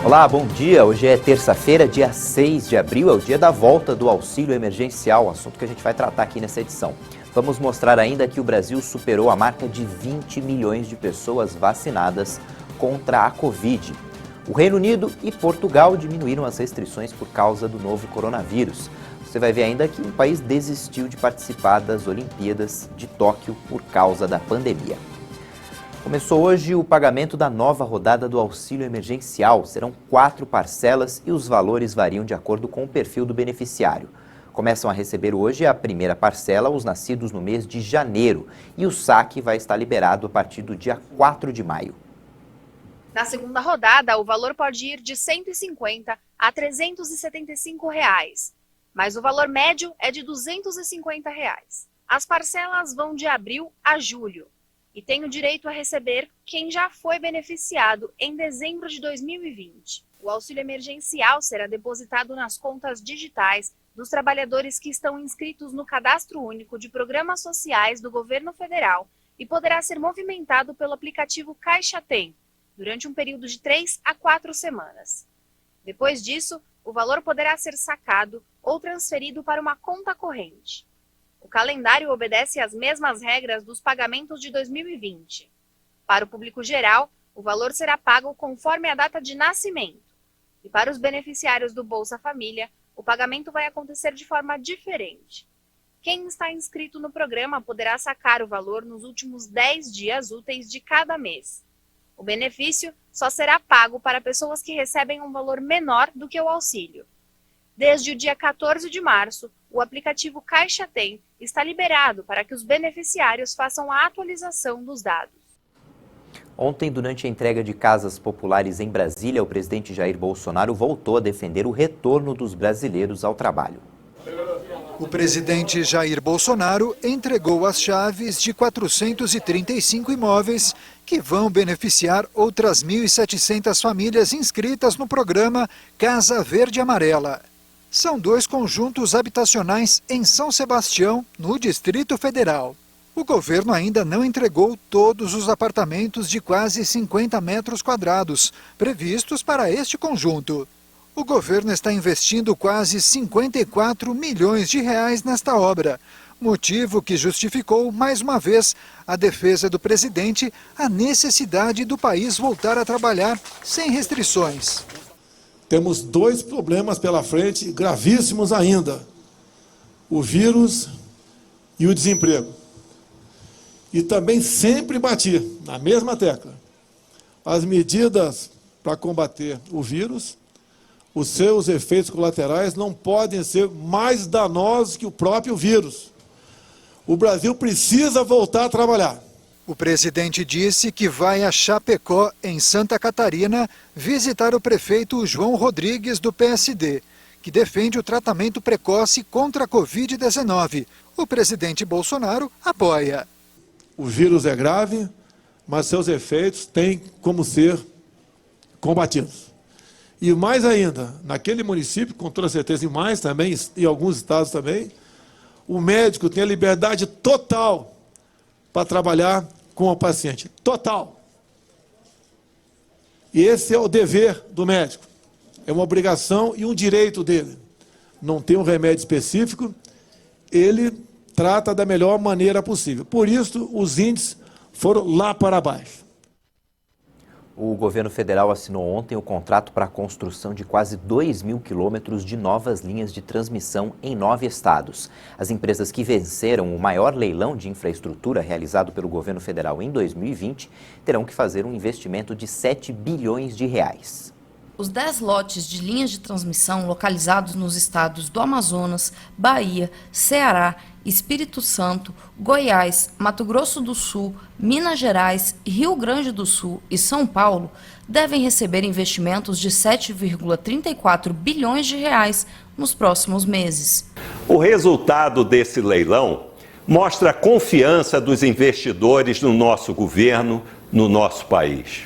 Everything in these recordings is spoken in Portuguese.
Olá, bom dia. Hoje é terça-feira, dia 6 de abril, é o dia da volta do auxílio emergencial, assunto que a gente vai tratar aqui nessa edição. Vamos mostrar ainda que o Brasil superou a marca de 20 milhões de pessoas vacinadas contra a Covid. O Reino Unido e Portugal diminuíram as restrições por causa do novo coronavírus. Você vai ver ainda que o país desistiu de participar das Olimpíadas de Tóquio por causa da pandemia. Começou hoje o pagamento da nova rodada do auxílio emergencial. Serão 4 parcelas e os valores variam de acordo com o perfil do beneficiário. Começam a receber hoje a primeira parcela os nascidos no mês de janeiro e o saque vai estar liberado a partir do dia 4 de maio. Na segunda rodada, o valor pode ir de R$ 150 a R$ 375, mas o valor médio é de R$ 250. As parcelas vão de abril a julho. E tem o direito a receber quem já foi beneficiado em dezembro de 2020. O auxílio emergencial será depositado nas contas digitais dos trabalhadores que estão inscritos no Cadastro Único de Programas Sociais do Governo Federal e poderá ser movimentado pelo aplicativo Caixa Tem, durante um período de 3 a 4 semanas. Depois disso, o valor poderá ser sacado ou transferido para uma conta corrente. O calendário obedece às mesmas regras dos pagamentos de 2020. Para o público geral, o valor será pago conforme a data de nascimento. E para os beneficiários do Bolsa Família, o pagamento vai acontecer de forma diferente. Quem está inscrito no programa poderá sacar o valor nos últimos 10 dias úteis de cada mês. O benefício só será pago para pessoas que recebem um valor menor do que o auxílio. Desde o dia 14 de março, o aplicativo Caixa Tem está liberado para que os beneficiários façam a atualização dos dados. Ontem, durante a entrega de casas populares em Brasília, o presidente Jair Bolsonaro voltou a defender o retorno dos brasileiros ao trabalho. O presidente Jair Bolsonaro entregou as chaves de 435 imóveis que vão beneficiar outras 1.700 famílias inscritas no programa Casa Verde Amarela. São 2 conjuntos habitacionais em São Sebastião, no Distrito Federal. O governo ainda não entregou todos os apartamentos de quase 50 metros quadrados, previstos para este conjunto. O governo está investindo quase 54 milhões de reais nesta obra, motivo que justificou, mais uma vez, a defesa do presidente, a necessidade do país voltar a trabalhar sem restrições. Temos 2 problemas pela frente, gravíssimos ainda: o vírus e o desemprego. E também sempre bati na mesma tecla. As medidas para combater o vírus, os seus efeitos colaterais não podem ser mais danosos que o próprio vírus. O Brasil precisa voltar a trabalhar. O presidente disse que vai a Chapecó, em Santa Catarina, visitar o prefeito João Rodrigues, do PSD, que defende o tratamento precoce contra a Covid-19. O presidente Bolsonaro apoia. O vírus é grave, mas seus efeitos têm como ser combatidos. E mais ainda, naquele município, com toda certeza, e mais também, em alguns estados também, o médico tem a liberdade total para trabalhar com o paciente. Total. E esse é o dever do médico. É uma obrigação e um direito dele. Não tem um remédio específico, ele trata da melhor maneira possível. Por isso, os índices foram lá para baixo. O governo federal assinou ontem o contrato para a construção de quase 2.000 quilômetros de novas linhas de transmissão em 9 estados. As empresas que venceram o maior leilão de infraestrutura realizado pelo governo federal em 2020 terão que fazer um investimento de 7 bilhões de reais. Os 10 lotes de linhas de transmissão localizados nos estados do Amazonas, Bahia, Ceará, Espírito Santo, Goiás, Mato Grosso do Sul, Minas Gerais, Rio Grande do Sul e São Paulo devem receber investimentos de 7,34 bilhões de reais nos próximos meses. O resultado desse leilão mostra a confiança dos investidores no nosso governo, no nosso país.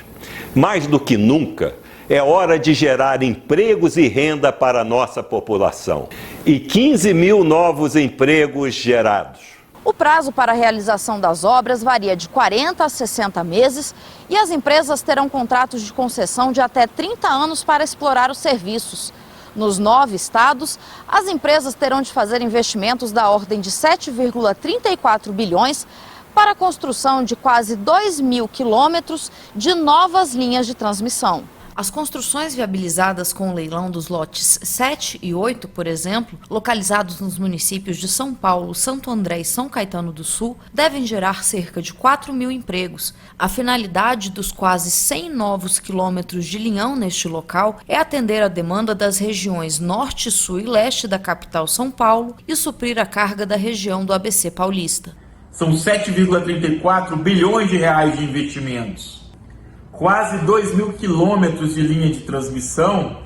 Mais do que nunca, é hora de gerar empregos e renda para a nossa população. E 15 mil novos empregos gerados. O prazo para a realização das obras varia de 40 a 60 meses e as empresas terão contratos de concessão de até 30 anos para explorar os serviços. Nos 9 estados, as empresas terão de fazer investimentos da ordem de 7,34 bilhões para a construção de quase 2.000 quilômetros de novas linhas de transmissão. As construções viabilizadas com o leilão dos lotes 7 e 8, por exemplo, localizados nos municípios de São Paulo, Santo André e São Caetano do Sul, devem gerar cerca de 4.000 empregos. A finalidade dos quase 100 novos quilômetros de linhão neste local é atender a demanda das regiões Norte, Sul e Leste da capital São Paulo e suprir a carga da região do ABC paulista. São 7,34 bilhões de reais de investimentos. Quase 2.000 quilômetros de linha de transmissão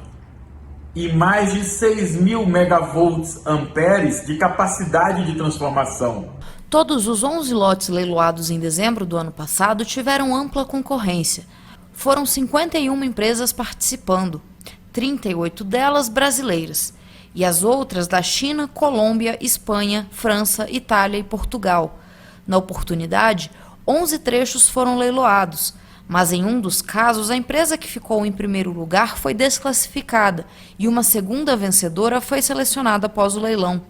e mais de 6.000 megavolts amperes de capacidade de transformação. Todos os 11 lotes leiloados em dezembro do ano passado tiveram ampla concorrência. Foram 51 empresas participando, 38 delas brasileiras, e as outras da China, Colômbia, Espanha, França, Itália e Portugal. Na oportunidade, 11 trechos foram leiloados, mas em um dos casos, a empresa que ficou em primeiro lugar foi desclassificada e uma segunda vencedora foi selecionada após o leilão.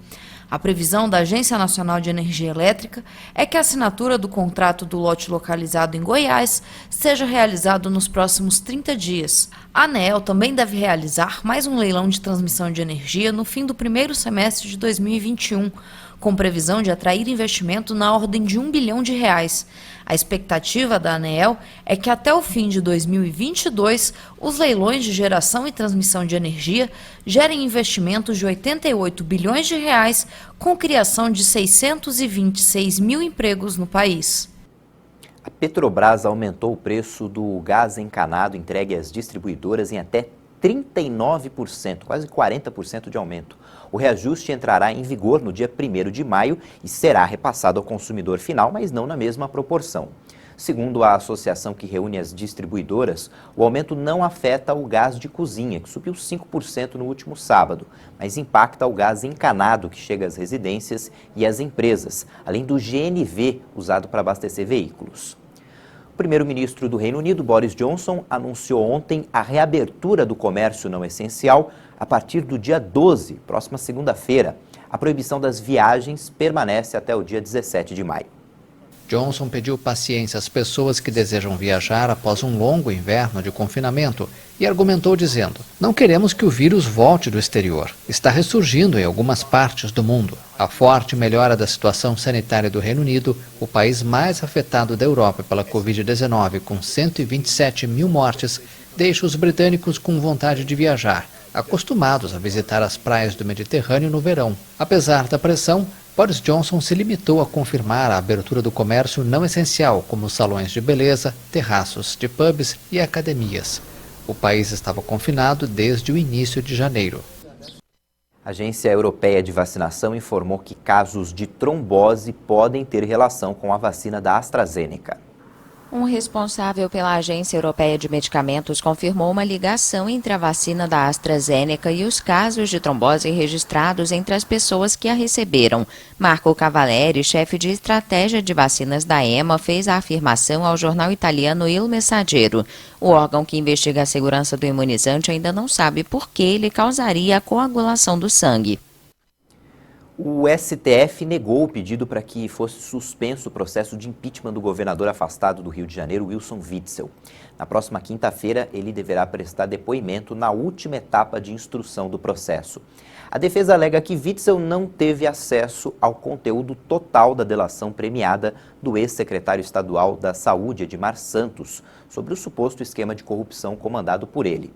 A previsão da Agência Nacional de Energia Elétrica é que a assinatura do contrato do lote localizado em Goiás seja realizado nos próximos 30 dias. A ANEEL também deve realizar mais um leilão de transmissão de energia no fim do primeiro semestre de 2021, com previsão de atrair investimento na ordem de R$1 bilhão. A expectativa da ANEEL é que até o fim de 2022, os leilões de geração e transmissão de energia gerem investimentos de R$88 bilhões, com criação de 626 mil empregos no país. A Petrobras aumentou o preço do gás encanado entregue às distribuidoras em até 39%, quase 40% de aumento. O reajuste entrará em vigor no dia 1º de maio e será repassado ao consumidor final, mas não na mesma proporção. Segundo a associação que reúne as distribuidoras, o aumento não afeta o gás de cozinha, que subiu 5% no último sábado, mas impacta o gás encanado que chega às residências e às empresas, além do GNV usado para abastecer veículos. O primeiro-ministro do Reino Unido, Boris Johnson, anunciou ontem a reabertura do comércio não essencial a partir do dia 12, próxima segunda-feira. A proibição das viagens permanece até o dia 17 de maio. Johnson pediu paciência às pessoas que desejam viajar após um longo inverno de confinamento e argumentou dizendo: "Não queremos que o vírus volte do exterior. Está ressurgindo em algumas partes do mundo. A forte melhora da situação sanitária do Reino Unido, o país mais afetado da Europa pela Covid-19, com 127 mil mortes, deixa os britânicos com vontade de viajar, acostumados a visitar as praias do Mediterrâneo no verão. Apesar da pressão, Boris Johnson se limitou a confirmar a abertura do comércio não essencial, como salões de beleza, terraços de pubs e academias. O país estava confinado desde o início de janeiro. A Agência Europeia de Vacinação informou que casos de trombose podem ter relação com a vacina da AstraZeneca. Um responsável pela Agência Europeia de Medicamentos confirmou uma ligação entre a vacina da AstraZeneca e os casos de trombose registrados entre as pessoas que a receberam. Marco Cavaleri, chefe de estratégia de vacinas da EMA, fez a afirmação ao jornal italiano Il Messaggero. O órgão que investiga a segurança do imunizante ainda não sabe por que ele causaria a coagulação do sangue. O STF negou o pedido para que fosse suspenso o processo de impeachment do governador afastado do Rio de Janeiro, Wilson Witzel. Na próxima quinta-feira, ele deverá prestar depoimento na última etapa de instrução do processo. A defesa alega que Witzel não teve acesso ao conteúdo total da delação premiada do ex-secretário estadual da Saúde, Edmar Santos, sobre o suposto esquema de corrupção comandado por ele.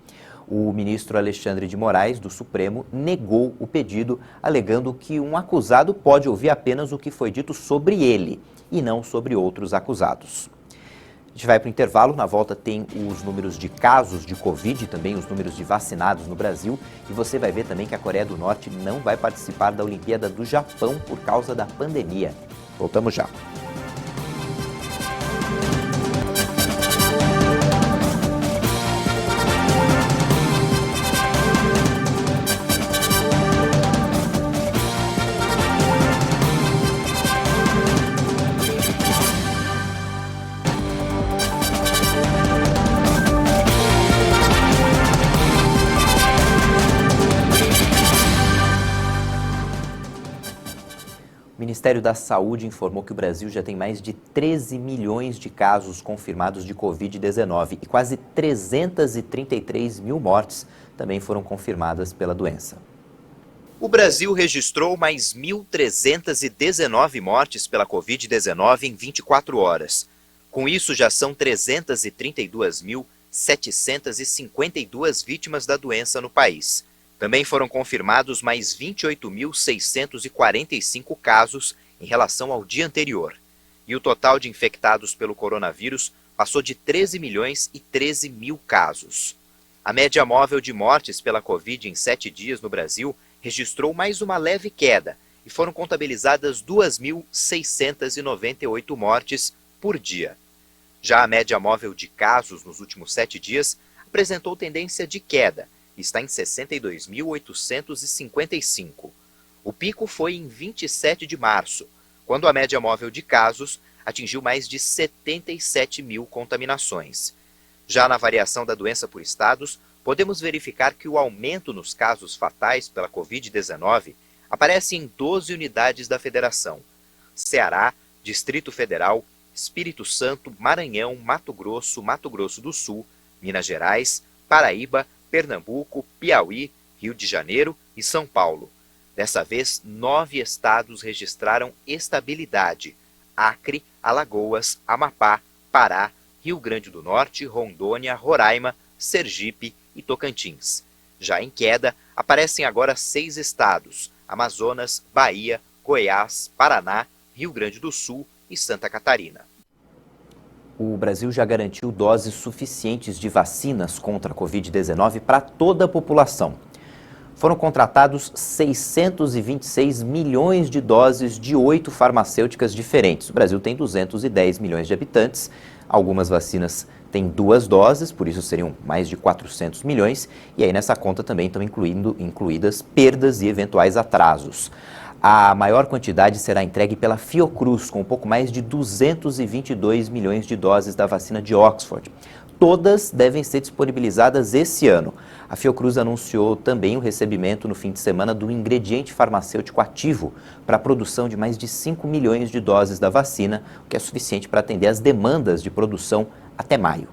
O ministro Alexandre de Moraes, do Supremo, negou o pedido, alegando que um acusado pode ouvir apenas o que foi dito sobre ele e não sobre outros acusados. A gente vai para o intervalo, na volta tem os números de casos de Covid e também os números de vacinados no Brasil. E você vai ver também que a Coreia do Norte não vai participar da Olimpíada do Japão por causa da pandemia. Voltamos já. O Ministério da Saúde informou que o Brasil já tem mais de 13 milhões de casos confirmados de Covid-19 e quase 333 mil mortes também foram confirmadas pela doença. O Brasil registrou mais 1.319 mortes pela Covid-19 em 24 horas. Com isso, já são 332.752 vítimas da doença no país. Também foram confirmados mais 28.645 casos em relação ao dia anterior. E o total de infectados pelo coronavírus passou de 13 milhões e 13 mil casos. A média móvel de mortes pela Covid em 7 dias no Brasil registrou mais uma leve queda e foram contabilizadas 2.698 mortes por dia. Já a média móvel de casos nos últimos 7 dias apresentou tendência de queda, está em 62.855. O pico foi em 27 de março, quando a média móvel de casos atingiu mais de 77 mil contaminações. Já na variação da doença por estados, podemos verificar que o aumento nos casos fatais pela Covid-19 aparece em 12 unidades da federação: Ceará, Distrito Federal, Espírito Santo, Maranhão, Mato Grosso do Sul, Minas Gerais, Paraíba, Pernambuco, Piauí, Rio de Janeiro e São Paulo. Dessa vez, 9 estados registraram estabilidade: Acre, Alagoas, Amapá, Pará, Rio Grande do Norte, Rondônia, Roraima, Sergipe e Tocantins. Já em queda, aparecem agora 6 estados: Amazonas, Bahia, Goiás, Paraná, Rio Grande do Sul e Santa Catarina. O Brasil já garantiu doses suficientes de vacinas contra a Covid-19 para toda a população. Foram contratados 626 milhões de doses de 8 farmacêuticas diferentes. O Brasil tem 210 milhões de habitantes. Algumas vacinas têm 2 doses, por isso seriam mais de 400 milhões. E aí nessa conta também estão incluídas perdas e eventuais atrasos. A maior quantidade será entregue pela Fiocruz, com um pouco mais de 222 milhões de doses da vacina de Oxford. Todas devem ser disponibilizadas esse ano. A Fiocruz anunciou também o recebimento no fim de semana do ingrediente farmacêutico ativo para a produção de mais de 5 milhões de doses da vacina, o que é suficiente para atender as demandas de produção até maio.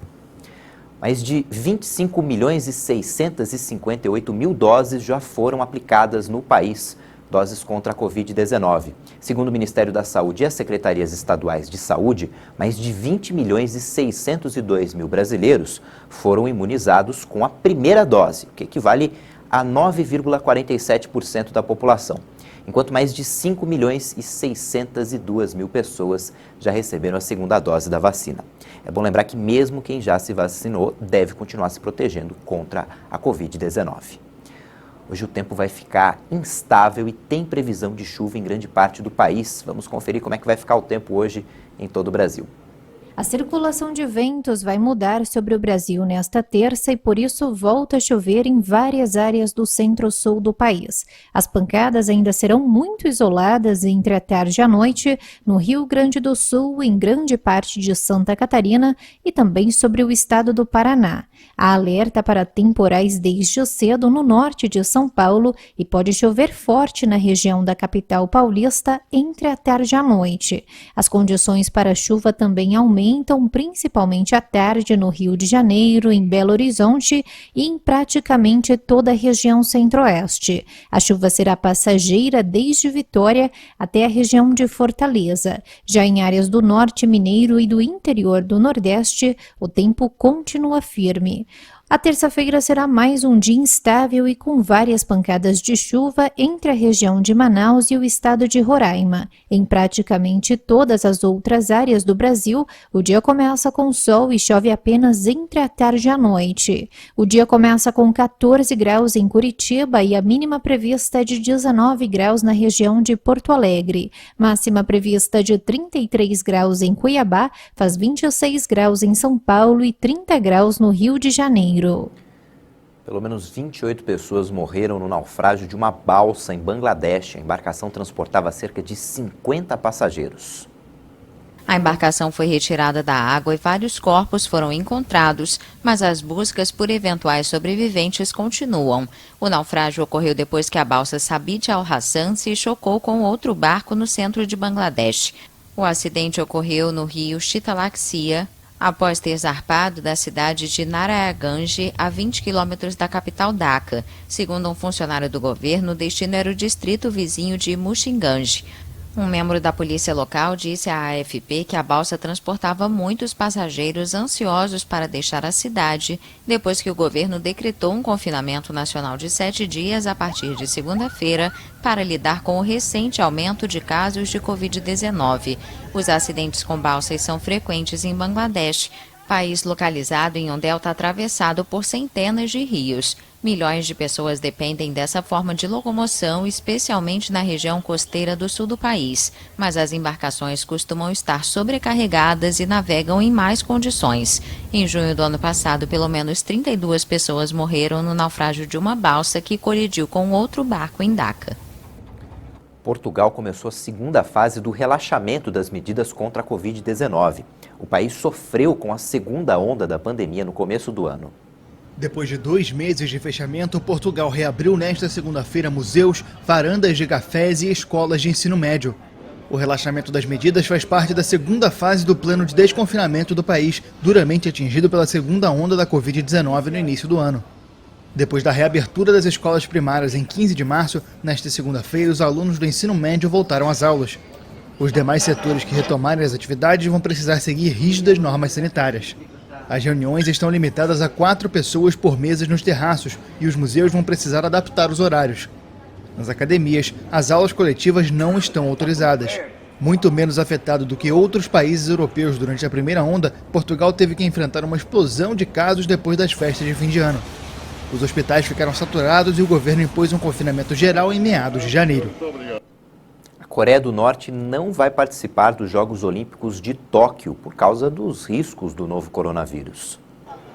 Mais de 25 milhões e 658 mil doses já foram aplicadas no país, doses contra a Covid-19. Segundo o Ministério da Saúde e as secretarias estaduais de saúde, mais de 20 milhões e 602 mil brasileiros foram imunizados com a primeira dose, o que equivale a 9,47% da população, enquanto mais de 5 milhões e 602 mil pessoas já receberam a segunda dose da vacina. É bom lembrar que mesmo quem já se vacinou deve continuar se protegendo contra a Covid-19. Hoje o tempo vai ficar instável e tem previsão de chuva em grande parte do país. Vamos conferir como é que vai ficar o tempo hoje em todo o Brasil. A circulação de ventos vai mudar sobre o Brasil nesta terça e por isso volta a chover em várias áreas do centro-sul do país. As pancadas ainda serão muito isoladas entre a tarde e a noite no Rio Grande do Sul, em grande parte de Santa Catarina e também sobre o estado do Paraná. Há alerta para temporais desde cedo no norte de São Paulo e pode chover forte na região da capital paulista entre a tarde e a noite. As condições para chuva também aumentam, principalmente à tarde no Rio de Janeiro, em Belo Horizonte e em praticamente toda a região centro-oeste. A chuva será passageira desde Vitória até a região de Fortaleza. Já em áreas do norte mineiro e do interior do Nordeste, o tempo continua firme. A terça-feira será mais um dia instável e com várias pancadas de chuva entre a região de Manaus e o estado de Roraima. Em praticamente todas as outras áreas do Brasil, o dia começa com sol e chove apenas entre a tarde e a noite. O dia começa com 14 graus em Curitiba e a mínima prevista é de 19 graus na região de Porto Alegre. Máxima prevista de 33 graus em Cuiabá, faz 26 graus em São Paulo e 30 graus no Rio de Janeiro. Pelo menos 28 pessoas morreram no naufrágio de uma balsa em Bangladesh. A embarcação transportava cerca de 50 passageiros. A embarcação foi retirada da água e vários corpos foram encontrados, mas as buscas por eventuais sobreviventes continuam. O naufrágio ocorreu depois que a balsa Sabit Al Hassan se chocou com outro barco no centro de Bangladesh. O acidente ocorreu no rio Chitalaxia, após ter zarpado da cidade de Narayanganj, a 20 quilômetros da capital Dhaka. Segundo um funcionário do governo, o destino era o distrito vizinho de Mushinganj. Um membro da polícia local disse à AFP que a balsa transportava muitos passageiros ansiosos para deixar a cidade, depois que o governo decretou um confinamento nacional de 7 dias a partir de segunda-feira para lidar com o recente aumento de casos de Covid-19. Os acidentes com balsas são frequentes em Bangladesh, país localizado em um delta atravessado por centenas de rios. Milhões de pessoas dependem dessa forma de locomoção, especialmente na região costeira do sul do país. Mas as embarcações costumam estar sobrecarregadas e navegam em más condições. Em junho do ano passado, pelo menos 32 pessoas morreram no naufrágio de uma balsa que colidiu com outro barco em Dhaka. Portugal começou a segunda fase do relaxamento das medidas contra a Covid-19. O país sofreu com a segunda onda da pandemia no começo do ano. Depois de 2 meses de fechamento, Portugal reabriu nesta segunda-feira museus, varandas de cafés e escolas de ensino médio. O relaxamento das medidas faz parte da segunda fase do plano de desconfinamento do país, duramente atingido pela segunda onda da Covid-19 no início do ano. Depois da reabertura das escolas primárias em 15 de março, nesta segunda-feira, os alunos do ensino médio voltaram às aulas. Os demais setores que retomarem as atividades vão precisar seguir rígidas normas sanitárias. As reuniões estão limitadas a 4 pessoas por mesa nos terraços e os museus vão precisar adaptar os horários. Nas academias, as aulas coletivas não estão autorizadas. Muito menos afetado do que outros países europeus durante a primeira onda, Portugal teve que enfrentar uma explosão de casos depois das festas de fim de ano. Os hospitais ficaram saturados e o governo impôs um confinamento geral em meados de janeiro. A Coreia do Norte não vai participar dos Jogos Olímpicos de Tóquio por causa dos riscos do novo coronavírus.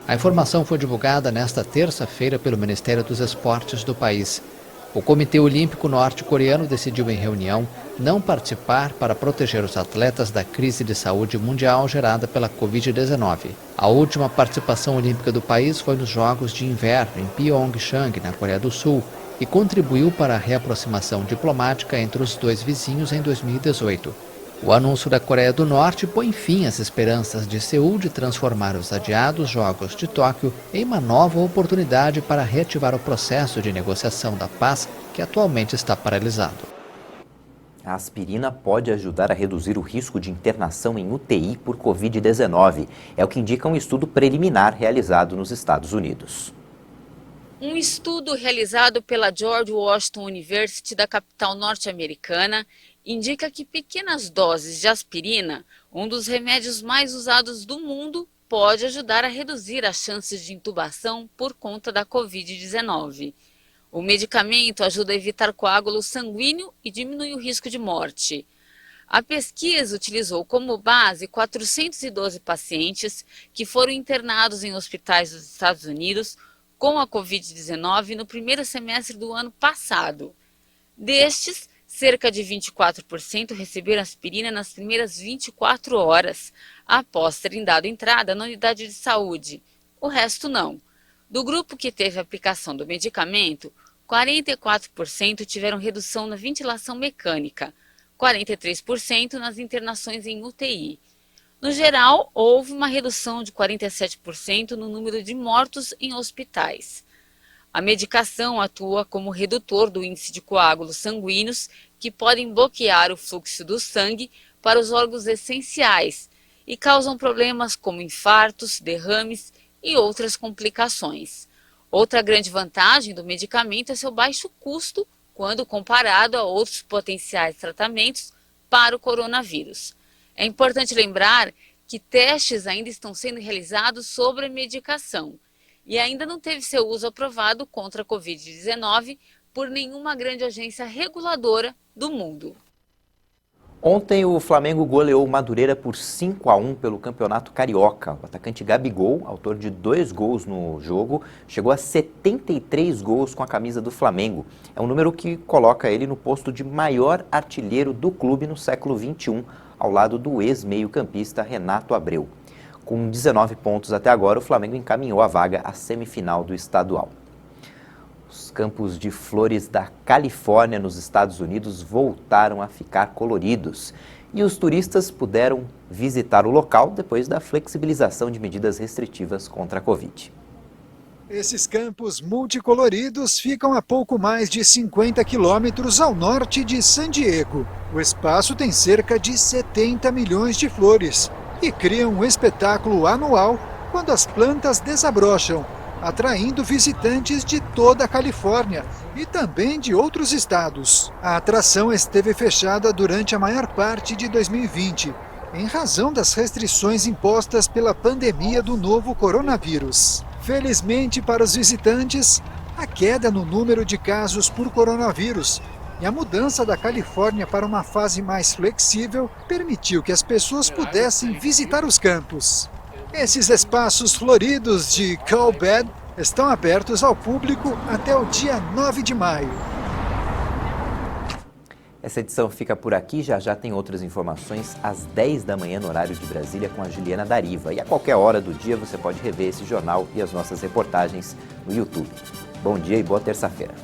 A informação foi divulgada nesta terça-feira pelo Ministério dos Esportes do país. O Comitê Olímpico Norte-Coreano decidiu em reunião não participar para proteger os atletas da crise de saúde mundial gerada pela Covid-19. A última participação olímpica do país foi nos Jogos de Inverno em Pyeongchang, na Coreia do Sul, e contribuiu para a reaproximação diplomática entre os dois vizinhos em 2018. O anúncio da Coreia do Norte põe fim às esperanças de Seul de transformar os adiados Jogos de Tóquio em uma nova oportunidade para reativar o processo de negociação da paz que atualmente está paralisado. A aspirina pode ajudar a reduzir o risco de internação em UTI por Covid-19. É o que indica um estudo preliminar realizado nos Estados Unidos. Um estudo realizado pela George Washington University da capital norte-americana indica que pequenas doses de aspirina, um dos remédios mais usados do mundo, pode ajudar a reduzir as chances de intubação por conta da Covid-19. O medicamento ajuda a evitar coágulo sanguíneo e diminui o risco de morte. A pesquisa utilizou como base 412 pacientes que foram internados em hospitais dos Estados Unidos com a Covid-19 no primeiro semestre do ano passado. Destes, cerca de 24% receberam aspirina nas primeiras 24 horas, após terem dado entrada na unidade de saúde. O resto não. Do grupo que teve a aplicação do medicamento, 44% tiveram redução na ventilação mecânica, 43% nas internações em UTI. No geral, houve uma redução de 47% no número de mortos em hospitais. A medicação atua como redutor do índice de coágulos sanguíneos que podem bloquear o fluxo do sangue para os órgãos essenciais e causam problemas como infartos, derrames e outras complicações. Outra grande vantagem do medicamento é seu baixo custo quando comparado a outros potenciais tratamentos para o coronavírus. É importante lembrar que testes ainda estão sendo realizados sobre a medicação e ainda não teve seu uso aprovado contra a Covid-19 por nenhuma grande agência reguladora do mundo. Ontem o Flamengo goleou o Madureira por 5-1 pelo Campeonato Carioca. O atacante Gabigol, autor de 2 gols no jogo, chegou a 73 gols com a camisa do Flamengo. É um número que coloca ele no posto de maior artilheiro do clube no século XXI, ao lado do ex-meio-campista Renato Abreu. Com 19 pontos até agora, o Flamengo encaminhou a vaga à semifinal do estadual. Os campos de flores da Califórnia, nos Estados Unidos, voltaram a ficar coloridos e os turistas puderam visitar o local depois da flexibilização de medidas restritivas contra a Covid. Esses campos multicoloridos ficam a pouco mais de 50 quilômetros ao norte de San Diego. O espaço tem cerca de 70 milhões de flores e cria um espetáculo anual quando as plantas desabrocham, atraindo visitantes de toda a Califórnia e também de outros estados. A atração esteve fechada durante a maior parte de 2020, em razão das restrições impostas pela pandemia do novo coronavírus. Felizmente para os visitantes, a queda no número de casos por coronavírus e a mudança da Califórnia para uma fase mais flexível permitiu que as pessoas pudessem visitar os campos. Esses espaços floridos de Coalbed estão abertos ao público até o dia 9 de maio. Essa edição fica por aqui, já tem outras informações às 10 da manhã no horário de Brasília com a Juliana Dariva. E a qualquer hora do dia você pode rever esse jornal e as nossas reportagens no YouTube. Bom dia e boa terça-feira.